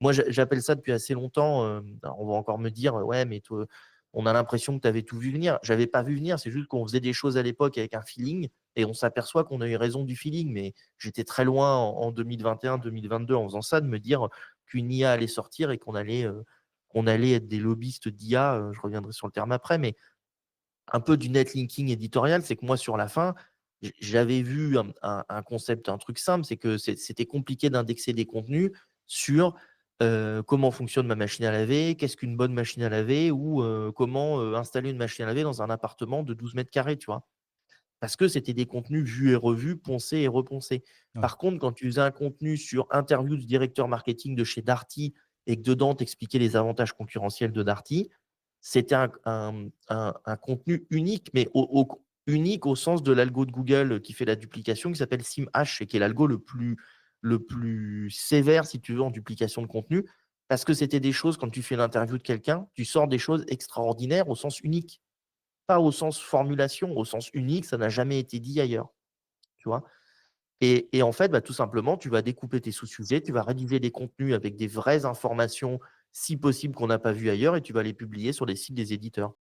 Moi, j'appelle ça depuis assez longtemps, alors on va encore me dire: «Ouais, mais toi, on a l'impression que tu avais tout vu venir». J'avais pas vu venir, c'est juste qu'on faisait des choses à l'époque avec un feeling et on s'aperçoit qu'on a eu raison du feeling. Mais j'étais très loin en 2021-2022 en faisant ça, de me dire qu'une IA allait sortir et qu'on allait être des lobbyistes d'IA, je reviendrai sur le terme après, mais un peu du netlinking éditorial. C'est que moi, sur la fin, j'avais vu un concept, un truc simple, c'est que c'était compliqué d'indexer des contenus sur, comment fonctionne ma machine à laver, qu'est-ce qu'une bonne machine à laver ou, comment, installer une machine à laver dans un appartement de 12 mètres carrés, tu vois? Parce que c'était des contenus vus et revus, poncés et reponcés. Ouais. Par contre, quand tu faisais un contenu sur interview du directeur marketing de chez Darty et que dedans tu expliquais les avantages concurrentiels de Darty, c'était un contenu unique, mais unique au sens de l'algo de Google qui fait la duplication, qui s'appelle SIMH et qui est l'algo le plus sévère, si tu veux, en duplication de contenu. Parce que c'était des choses, quand tu fais l'interview de quelqu'un, tu sors des choses extraordinaires au sens unique. Pas au sens formulation, au sens unique, ça n'a jamais été dit ailleurs, tu vois? Et en fait, bah, tout simplement, tu vas découper tes sous-sujets, tu vas rédiger des contenus avec des vraies informations, si possible, qu'on n'a pas vues ailleurs et tu vas les publier sur les sites des éditeurs.